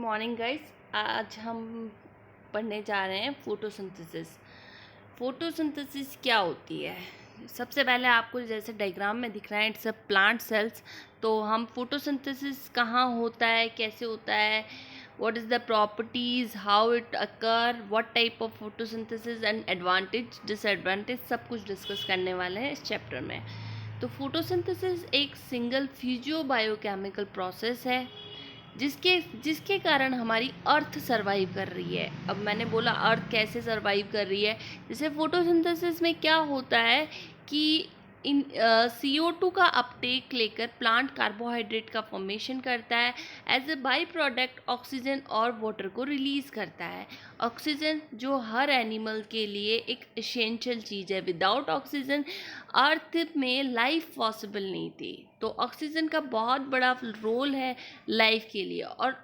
Morning guys. आज हम पढ़ने जा रहे हैं फोटोसिंथेसिस। फोटोसिंथेसिस क्या होती है? सबसे पहले आपको जैसे डायग्राम में दिख रहा है, इट्स अ प्लांट सेल्स। तो हम फोटोसिंथेसिस कहाँ होता है, कैसे होता है, what is the properties, how it occur, what type of photosynthesis and advantage disadvantage, सब कुछ डिस्कस करने वाले हैं इस चैप्टर में। तो फोटोसिंथेसिस एक सिंगल फिजियो बायोकेमिकल प्रोसेस है जिसके जिसके कारण हमारी अर्थ सरवाइव कर रही है। अब मैंने बोला अर्थ कैसे सरवाइव कर रही है, जैसे फोटोसिंथेसिस में क्या होता है कि इन CO2 का अपटेक लेकर प्लांट कार्बोहाइड्रेट का फॉर्मेशन करता है। As a by product oxygen और वाटर को रिलीज़ करता है। ऑक्सीजन जो हर एनिमल के लिए एक एसेंशियल चीज़ है, विदाउट ऑक्सीजन अर्थ में लाइफ पॉसिबल नहीं थी। तो ऑक्सीजन का बहुत बड़ा रोल है लाइफ के लिए। और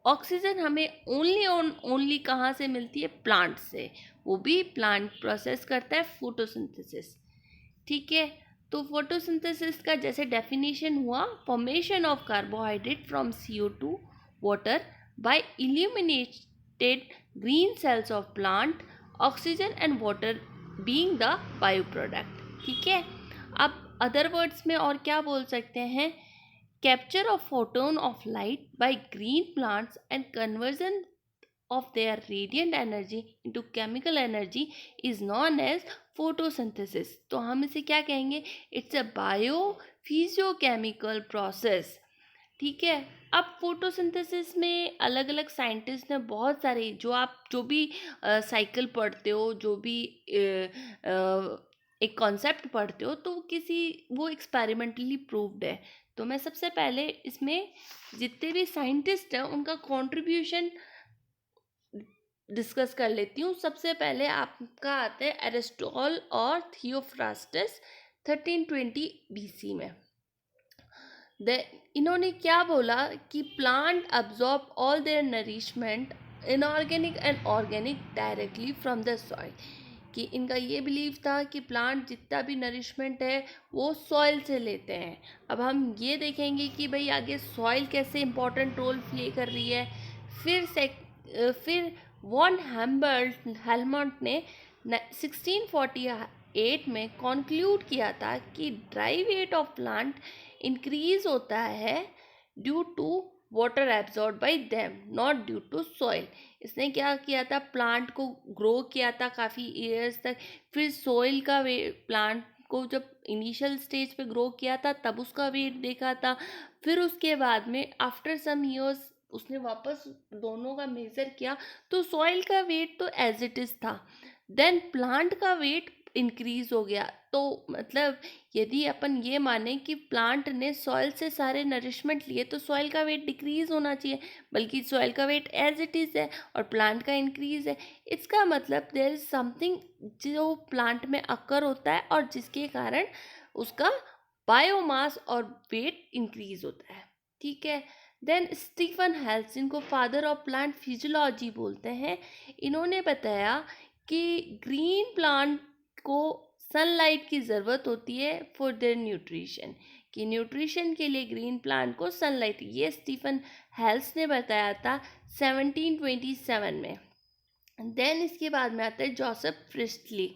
ऑक्सीजन हमें ओनली कहाँ से मिलती है? प्लांट से। वो भी प्लांट प्रोसेस करता है फोटोसिंथेसिस। ठीक है, तो फोटोसिंथेसिस का जैसे डेफिनेशन हुआ, formation of carbohydrate from CO2 water by illuminated green cells of plant, oxygen and water being the bio product. ठीक है, अब अदर वर्ड्स में और क्या बोल सकते हैं? Capture of photon of light by green plants and conversion of their radiant energy into chemical energy is known as photosynthesis। तो हम इसे क्या कहेंगे? It's a biophysiochemical process. ठीक है, अब फोटोसिंथेसिस में अलग अलग साइंटिस्ट ने बहुत सारे, जो भी साइकिल पढ़ते हो, जो भी एक कॉन्सेप्ट पढ़ते हो, तो वो एक्सपेरिमेंटली प्रूव्ड है। तो मैं सबसे पहले इसमें जितने भी साइंटिस्ट हैं उनका कंट्रीब्यूशन डिस्कस कर लेती हूँ। सबसे पहले आपका आता है एरिस्टॉटल और थियोफ्रास्टस 1320 BC में। इन्होंने क्या बोला कि plant absorb all their nourishment, inorganic and organic, directly from the soil. कि इनका ये बिलीव था कि प्लांट जितना भी नरिशमेंट है वो सॉइल से लेते हैं। अब हम ये देखेंगे कि भाई आगे सॉइल कैसे इंपॉर्टेंट रोल प्ले कर रही है। फिर वॉन हेल्मंट ने 1648 में कॉन्क्लूड किया था कि dry weight of plant increase होता है due to water absorb by them, not due to soil. इसने क्या किया था? प्लांट को ग्रो किया था काफ़ी ईयर्स तक। फिर सॉइल का वेट, प्लांट को जब इनिशियल स्टेज पे ग्रो किया था तब उसका वेट देखा था। फिर उसके बाद में आफ्टर सम ईयर्स उसने वापस दोनों का मेज़र किया, तो सॉइल का वेट तो एज इट इज़ था, देन प्लांट का वेट इंक्रीज हो गया। तो मतलब यदि अपन ये माने कि प्लांट ने सॉइल से सारे नरिशमेंट लिए तो सॉइल का वेट डिक्रीज होना चाहिए, बल्कि सॉइल का वेट एज इट इज़ है और प्लांट का इंक्रीज है। इसका मतलब देयर इज समथिंग जो प्लांट में अकर होता है और जिसके कारण उसका बायोमास और वेट इंक्रीज होता है। ठीक है, देन स्टीफन हेल्स, जिनको फादर ऑफ प्लांट फिजियोलॉजी बोलते हैं, इन्होंने बताया कि ग्रीन प्लांट को सनलाइट की ज़रूरत होती है फॉर देयर न्यूट्रिशन। कि न्यूट्रिशन के लिए ग्रीन प्लांट को सनलाइट, ये स्टीफन हेल्स ने बताया था 1727 में। देन इसके बाद में आता है जोसेफ प्रिस्टली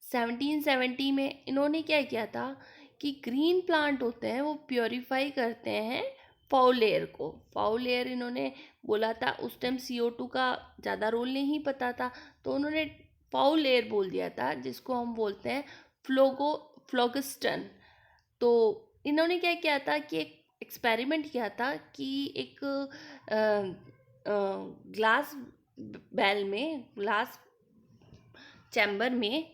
1770 में। इन्होंने क्या किया था कि ग्रीन प्लांट होते हैं वो प्योरीफाई करते हैं फाउल एयर को। फाउल एयर इन्होंने बोला था, उस टाइम CO2 का ज़्यादा रोल नहीं पता था, तो उन्होंने फाउल एयर बोल दिया था, जिसको हम बोलते हैं फ्लोगिस्टन। तो इन्होंने क्या किया था कि एक एक्सपेरिमेंट किया था कि एक ग्लास बैल में, ग्लास चैम्बर में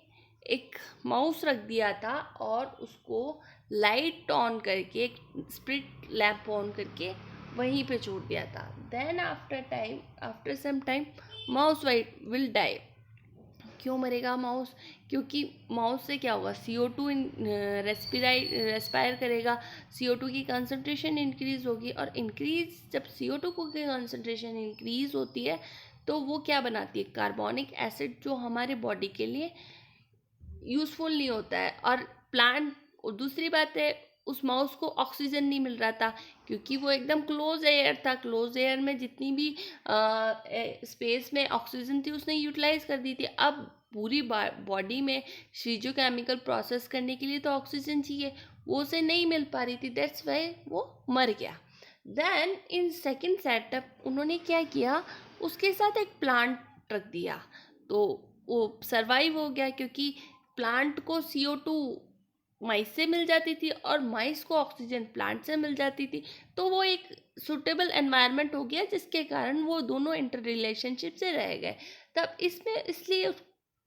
एक माउस रख दिया था और उसको लाइट ऑन करके, एक स्प्लिट लैम्प ऑन करके वहीं पे छोड़ दिया था। Then after some time mouse will die. क्यों मरेगा माउस? क्योंकि माउस से क्या होगा? CO2 रेस्पायर करेगा, CO2 की कंसनट्रेशन इंक्रीज होगी, और इंक्रीज जब CO2 की कंसनट्रेशन इंक्रीज होती है तो वो क्या बनाती है? कार्बोनिक एसिड, जो हमारे बॉडी के लिए यूज़फुल नहीं होता है। और प्लांट, दूसरी बात है, उस माउस को ऑक्सीजन नहीं मिल रहा था, क्योंकि वो एकदम क्लोज एयर था। क्लोज एयर में जितनी भी स्पेस में ऑक्सीजन थी उसने यूटिलाइज कर दी थी। अब पूरी बॉडी में फिजियोकेमिकल प्रोसेस करने के लिए तो ऑक्सीजन चाहिए, वो उसे नहीं मिल पा रही थी, दैट्स वाई वो मर गया। देन इन सेकेंड सेटअप उन्होंने क्या किया, उसके साथ एक प्लांट रख दिया, तो वो सरवाइव हो गया, क्योंकि प्लांट को CO2 माइस से मिल जाती थी और माइस को ऑक्सीजन प्लांट से मिल जाती थी। तो वो एक सुटेबल एनवायरनमेंट हो गया, जिसके कारण वो दोनों इंटर रिलेशनशिप से रह गए। तब इसमें इसलिए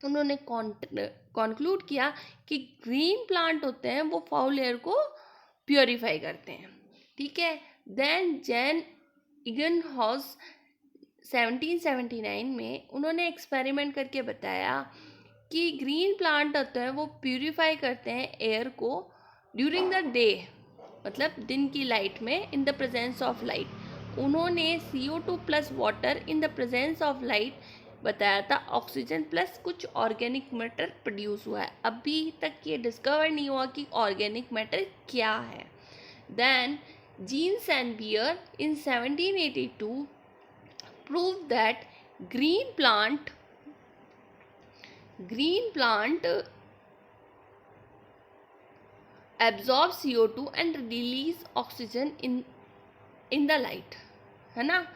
उन्होंने कॉन्क्लूड किया कि ग्रीन प्लांट होते हैं वो फाउल एयर को प्योरीफाई करते हैं, ठीक है। देन जैन इगनहॉस 1779 में उन्होंने एक्सपेरिमेंट करके बताया कि ग्रीन प्लांट होते हैं वो प्यूरिफाई करते हैं एयर को ड्यूरिंग द डे, मतलब दिन की लाइट में, in the presence of light. उन्होंने CO2 plus water in the presence of light बताया था, ऑक्सीजन प्लस कुछ ऑर्गेनिक मैटर प्रोड्यूस हुआ है। अभी तक ये डिस्कवर नहीं हुआ कि ऑर्गेनिक मैटर क्या है। Then Jean Senebier in 1782 proved that green plant absorb CO2 and release oxygen in the light, है ना।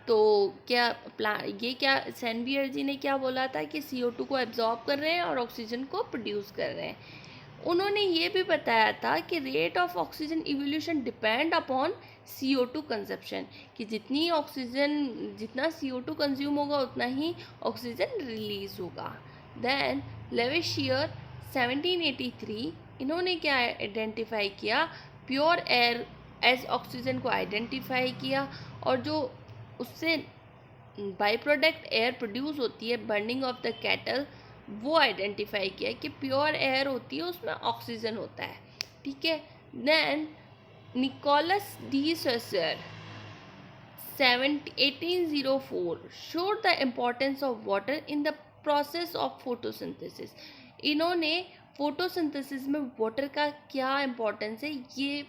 तो क्या क्या सैनबियर जी ने क्या बोला था कि CO2 को एब्जॉर्ब कर रहे हैं और ऑक्सीजन को प्रोड्यूस कर रहे हैं। उन्होंने ये भी बताया था कि rate of oxygen evolution depend upon CO2 consumption, कि जितना CO2 कंज्यूम होगा उतना ही ऑक्सीजन रिलीज होगा। देन लेविशियर 1783 इन्होंने क्या आइडेंटिफाई किया, प्योर एयर एज ऑक्सीजन को आइडेंटिफाई किया, और जो उससे बाई प्रोडक्ट एयर प्रोड्यूस होती है बर्निंग ऑफ द कैटल, वो आइडेंटिफाई किया कि प्योर एयर होती है उसमें ऑक्सीजन होता है, ठीक है। Then Nicolas de Saussure 1804 showed the importance of water in the process of photosynthesis। इन्होंने फोटोसिंथेसिस में वाटर का क्या इम्पोर्टेंस है ये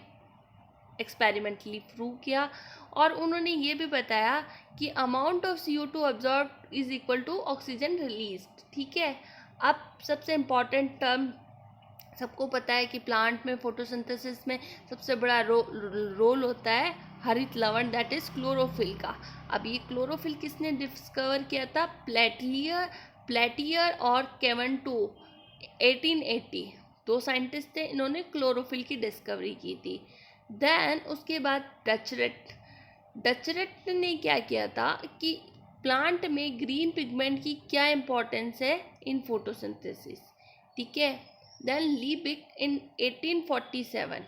एक्सपेरिमेंटली प्रूव किया, और उन्होंने ये भी बताया कि amount of CO2 absorb is equal to oxygen release, ठीक है। अब सबसे इम्पॉर्टेंट टर्म सबको पता है कि प्लांट में फोटोसिंथेसिस में सबसे बड़ा रोल होता है हरित लवण, दैट इज क्लोरोफिल का। अब ये क्लोरोफिल किसने डिस्कवर किया था, प्लेटियर और केवेंटो 1880, दो साइंटिस्ट थे, इन्होंने क्लोरोफिल की डिस्कवरी की थी। देन उसके बाद डचरेट ने क्या किया था कि प्लांट में ग्रीन पिगमेंट की क्या इम्पोर्टेंस है इन फोटोसिंथेसिस, ठीक है। देन लीबिक इन 1847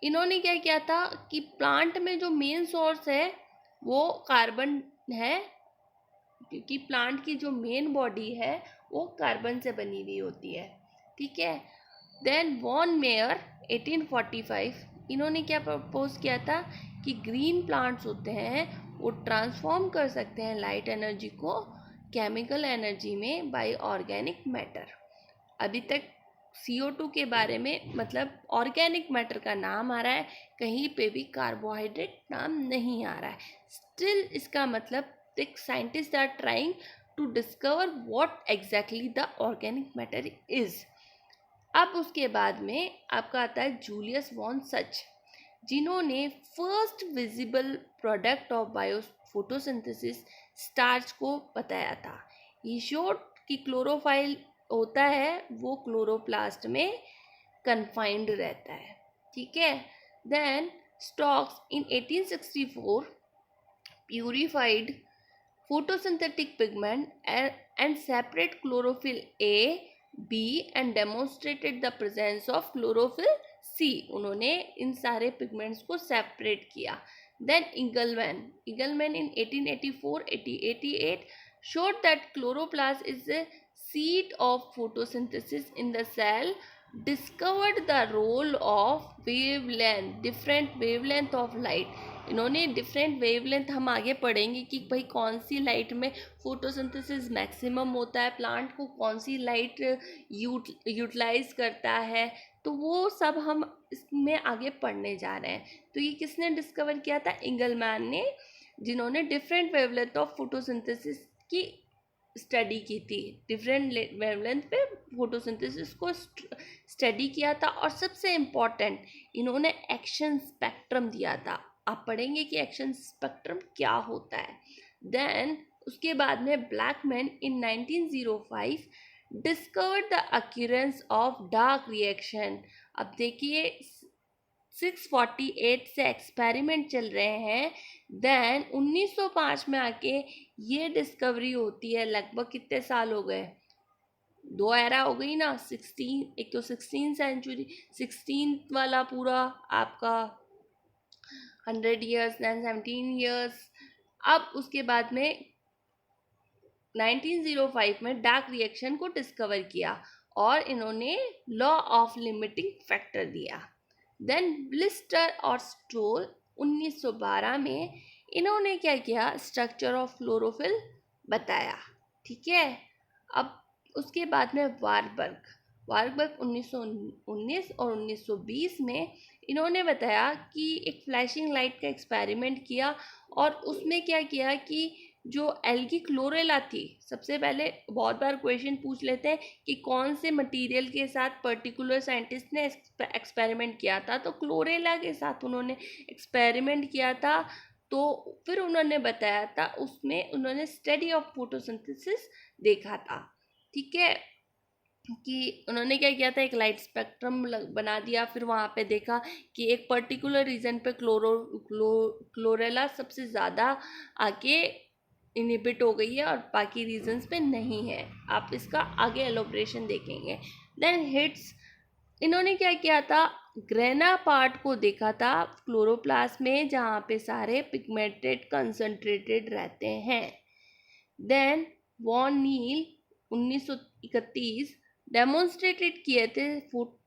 इन्होंने क्या किया था कि प्लांट में जो मेन सोर्स है वो कार्बन है, क्योंकि प्लांट की जो मेन बॉडी है वो कार्बन से बनी हुई होती है, ठीक है। देन वॉन मेयर 1845 इन्होंने क्या प्रपोज किया था कि ग्रीन प्लांट्स होते हैं वो ट्रांसफॉर्म कर सकते हैं लाइट एनर्जी को केमिकल एनर्जी में बाय ऑर्गेनिक मैटर। अभी तक CO2 के बारे में मतलब ऑर्गेनिक मैटर का नाम आ रहा है, कहीं पे भी कार्बोहाइड्रेट नाम नहीं आ रहा है। स्टिल इसका मतलब scientist are trying to discover what exactly the organic matter is. अब उसके बाद में आपका आता है जूलियस वॉन सच, जिन्होंने first visible product of bio photosynthesis starch को बताया था। ये शोड कि क्लोरोफाइल होता है वो क्लोरोप्लास्ट में कन्फाइंड रहता है, ठीक है। Then Stokes in 1864 purified photosynthetic pigment and separate chlorophyll A, B and demonstrated the presence of chlorophyll C। उन्होंने इन सारे पिगमेंट्स को सेपरेट किया। Then Engelmann in 1884-88 showed that chloroplast is the seat of photosynthesis in the cell, discovered the role of wavelength, different wavelength of light। इन्होंने different wavelength, हम आगे पढ़ेंगे कि भाई कौन सी लाइट में फोटोसिंथेसिस मैक्सिमम होता है, प्लांट को कौन सी लाइट यूटिलाइज करता है, तो वो सब हम इसमें आगे पढ़ने जा रहे हैं। तो ये किसने डिस्कवर किया था? इंगलमैन ने, जिन्होंने डिफरेंट वेवलेंथ ऑफ फोटोसिंथेसिस की स्टडी की थी। डिफरेंट वेवलेंथ पे फोटोसिंथेसिस को स्टडी किया था। और सबसे इम्पॉर्टेंट, इन्होंने एक्शन स्पेक्ट्रम दिया था। आप पढ़ेंगे कि एक्शन स्पेक्ट्रम क्या होता है। देन उसके बाद में Blackman in 1905 discovered the occurrence of dark reaction. अब देखिए 648 से एक्सपेरिमेंट चल रहे हैं, देन 1905 में आके ये डिस्कवरी होती है। लगभग कितने साल हो गए? 2 एरा हो गई ना। 16, एक तो 16 सेंचुरी, 16 वाला पूरा आपका 100 ईयर्स, देन 17 ईयर्स। अब उसके बाद में 1905 में डार्क रिएक्शन को डिस्कवर किया और इन्होंने लॉ ऑफ लिमिटिंग फैक्टर दिया। देन ब्लिस्टर और स्टोल 1912 में इन्होंने क्या किया? स्ट्रक्चर ऑफ क्लोरोफिल बताया। ठीक है। अब उसके बाद में वारबर्ग 1919 और 1920 में इन्होंने बताया कि एक फ्लैशिंग लाइट का एक्सपेरिमेंट किया और उसमें क्या किया कि जो एल्गी क्लोरेला थी, सबसे पहले बहुत बार क्वेश्चन पूछ लेते हैं कि कौन से मटेरियल के साथ पर्टिकुलर साइंटिस्ट ने एक्सपेरिमेंट किया था, तो क्लोरेला के साथ उन्होंने एक्सपेरिमेंट किया था। तो फिर उन्होंने बताया था, उसमें उन्होंने स्टडी ऑफ फोटोसिंथेसिस देखा था। ठीक है, कि उन्होंने क्या किया था? एक लाइट स्पेक्ट्रम बना दिया। फिर वहाँ पे देखा कि एक पर्टिकुलर रीजन पे क्लोरेला सबसे ज़्यादा आके इनहिबिट हो गई है और बाकी रीजन्स पे नहीं है। आप इसका आगे एलोब्रेशन देखेंगे। देन हिट्स, इन्होंने क्या किया था? ग्रेना पार्ट को देखा था क्लोरोप्लास्ट में, जहाँ पे सारे पिगमेंटेड कंसंट्रेटेड रहते हैं। देन वॉन नील 1931 डेमोन्स्ट्रेटेड किए थे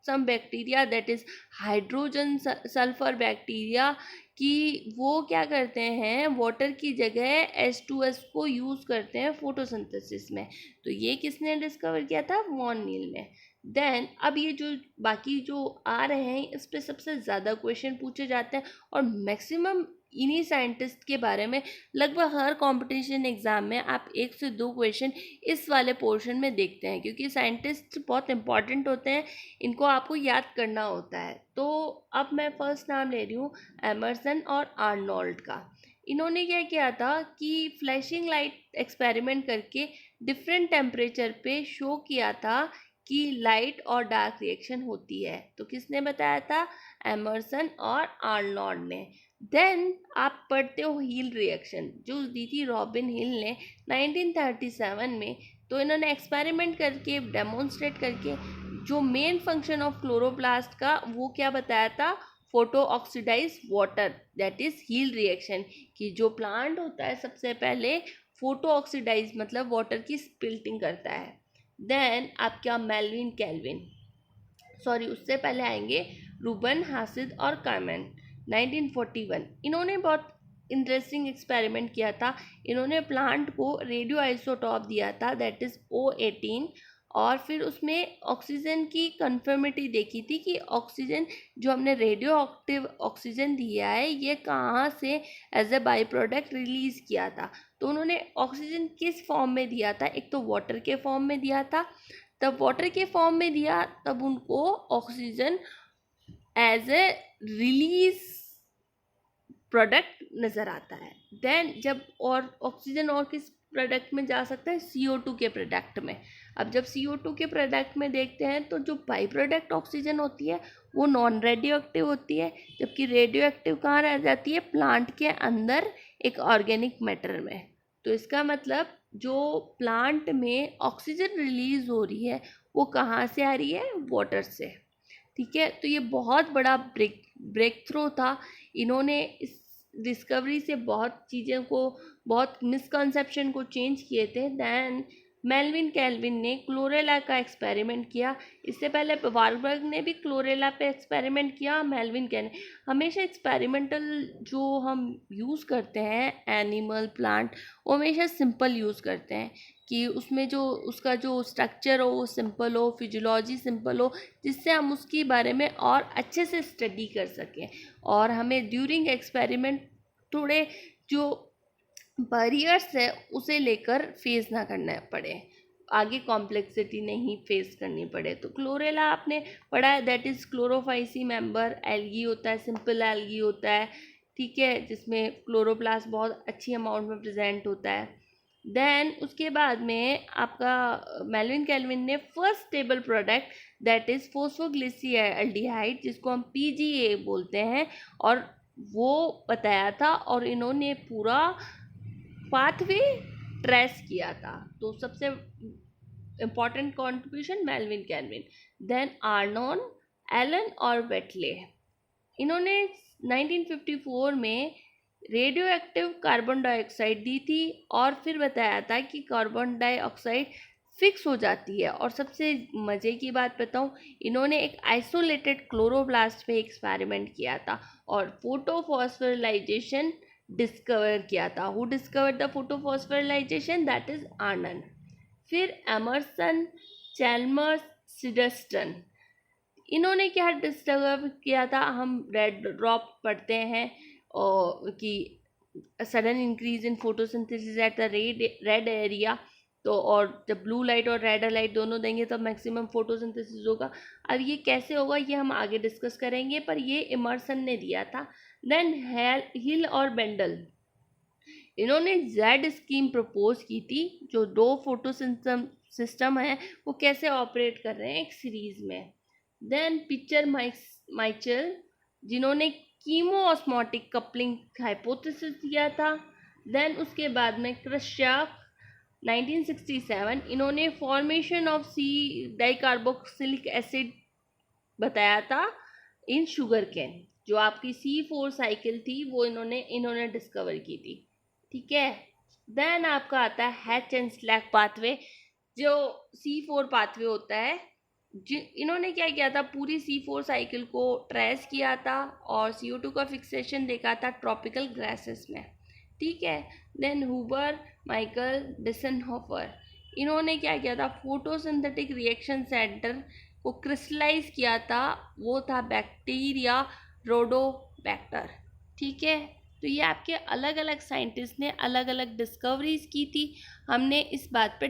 some bacteria, that is hydrogen sulphur bacteria, कि वो क्या करते हैं? वाटर की जगह H2S को यूज़ करते हैं फोटोसिंथेसिस में। तो ये किसने डिस्कवर किया था? वॉन नील ने। देन अब ये जो बाकी जो आ रहे हैं, इस पे सबसे ज़्यादा क्वेश्चन पूछे जाते हैं और मैक्सिमम इन्हीं साइंटिस्ट के बारे में लगभग हर कंपटीशन एग्ज़ाम में आप 1 से 2 क्वेश्चन इस वाले पोर्शन में देखते हैं, क्योंकि साइंटिस्ट बहुत इंपॉर्टेंट होते हैं, इनको आपको याद करना होता है। तो अब मैं फर्स्ट नाम ले रही हूँ एमर्सन और आर्नोल्ड का। इन्होंने क्या किया था कि फ्लैशिंग लाइट एक्सपेरिमेंट करके डिफरेंट टेम्परेचर पे शो किया था कि लाइट और डार्क रिएक्शन होती है। तो किसने बताया था? एमर्सन और आर्नोल्ड ने। देन आप पढ़ते हो हील रिएक्शन, जो दी थी रॉबिन हिल ने 1937 में। तो इन्होंने एक्सपेरिमेंट करके डेमोन्स्ट्रेट करके जो मेन फंक्शन ऑफ क्लोरोप्लास्ट का वो क्या बताया था? Photo oxidise water, that is Hill reaction. कि जो प्लांट होता है सबसे पहले फोटो ऑक्सीडाइज मतलब वाटर की स्पिल्टिंग करता है। देन आपका मेल्विन कैल्विन, सॉरी उससे पहले आएंगे रूबन हासिद और कार्मेन 1941। इन्होंने बहुत इंटरेस्टिंग एक्सपेरिमेंट किया था। इन्होंने प्लांट को रेडियो आइसोटॉप दिया था, दैट इज़ O18, और फिर उसमें ऑक्सीजन की कन्फर्मिटी देखी थी कि ऑक्सीजन जो हमने रेडियो एक्टिव ऑक्सीजन दिया है ये कहाँ से as a by product release किया था। तो उन्होंने ऑक्सीजन किस फॉर्म में दिया था? एक तो वाटर के फॉर्म में दिया था, तब वाटर के फॉर्म में दिया, तब उनको oxygen as a release product नज़र आता है। देन जब और ऑक्सीजन और किस प्रोडक्ट में जा सकता है? CO2 के प्रोडक्ट में। अब जब CO2 के प्रोडक्ट में देखते हैं तो जो बाई प्रोडक्ट ऑक्सीजन होती है वो नॉन रेडियो एक्टिव होती है, जबकि रेडियो एक्टिव कहाँ रह जाती है? प्लांट के अंदर एक ऑर्गेनिक मैटर में। तो इसका मतलब जो प्लांट में ऑक्सीजन रिलीज हो रही है वो कहाँ से आ रही है? वाटर से। ठीक है, तो ये बहुत बड़ा ब्रेक थ्रू था। इन्होंने इस डिस्कवरी से बहुत चीज़ों को, बहुत मिसकंसेप्शन को चेंज किए थे। दैन मेल्विन कैल्विन ने क्लोरेला का एक्सपेरिमेंट किया। इससे पहले वार्बर्ग ने भी क्लोरेला पे एक्सपेरिमेंट किया। मेल्विन कैल्विन हमेशा एक्सपेरिमेंटल जो हम यूज़ करते हैं एनिमल प्लांट, वो हमेशा सिंपल यूज़ करते हैं कि उसमें जो उसका जो स्ट्रक्चर हो वो सिंपल हो, फिजियोलॉजी सिंपल हो, जिससे हम उसके बारे में और अच्छे से स्टडी कर सकें और हमें ड्यूरिंग एक्सपेरिमेंट थोड़े जो बैरियर्स है उसे लेकर फेस ना करना पड़े, आगे कॉम्प्लेक्सिटी नहीं फेस करनी पड़े। तो क्लोरेला आपने पढ़ा है, that is Chlorophyceae member algae होता है, सिंपल एल्गी होता है, ठीक है, जिसमें क्लोरोप्लास्ट बहुत अच्छी अमाउंट में प्रेजेंट होता है। देन उसके बाद में आपका मेल्विन कैल्विन ने first stable product that is phosphoglyceraldehyde, जिसको हम पीजीए बोलते हैं, और वो बताया था और इन्होंने पूरा पाथवे ट्रेस किया था। तो सबसे important contribution Melvin Calvin. Then Arnon, Allen और वेटले, इन्होंने 1954 में रेडियो एक्टिव कार्बन डाइऑक्साइड दी थी और फिर बताया था कि कार्बन डाइऑक्साइड फिक्स हो जाती है। और सबसे मज़े की बात बताऊं, इन्होंने एक आइसोलेटेड क्लोरोप्लास्ट पे एक्सपेरिमेंट किया था और फोटोफॉस्फोराइलेशन डिस्कवर किया था। Who discover the photophosphorylation, that is Anand. फिर एमर्सन, चैल्मर्स, सिडस्टन, इन्होंने क्या डिस्कवर किया था, हम रेड ड्रॉप पढ़ते हैं और कि sudden increase in photosynthesis at the red area, तो और जब ब्लू लाइट और रेड लाइट दोनों देंगे तब मैक्सिमम फोटोसिंथेसिस होगा। अब ये कैसे होगा ये हम आगे डिस्कस करेंगे, पर ये इमर्सन ने दिया था। देन हिल और बेंडल, इन्होंने जेड स्कीम प्रपोज की थी, जो दो फोटो सिस्टम है वो कैसे ऑपरेट कर रहे हैं एक सीरीज में। देन पिक्चर माइचल, जिन्होंने कीमोऑस्मोटिक कपलिंग हाइपोथेसिस दिया था। देन उसके बाद में क्रश्चाफ 1967, इन्होंने formation of C dicarboxylic acid बताया था इन शुगर कैन, जो आपकी C4 साइकिल थी वो इन्होंने डिस्कवर की थी, ठीक है। देन आपका आता है हैच एंड स्लैक पाथवे, जो C4 पाथवे होता है। इन्होंने क्या किया था, पूरी C4 साइकिल को ट्रेस किया था और CO2 का फिक्सेशन देखा था ट्रॉपिकल ग्रासेस में, ठीक है। देन हुबर, माइकल डिसनहोफर, इन्होंने क्या किया था, फोटोसिंथेटिक रिएक्शन सेंटर को क्रिस्टलाइज किया था, वो था बैक्टीरिया रोडोबैक्टर, ठीक है। तो ये आपके अलग अलग साइंटिस्ट ने अलग अलग डिस्कवरीज की थी, हमने इस बात पे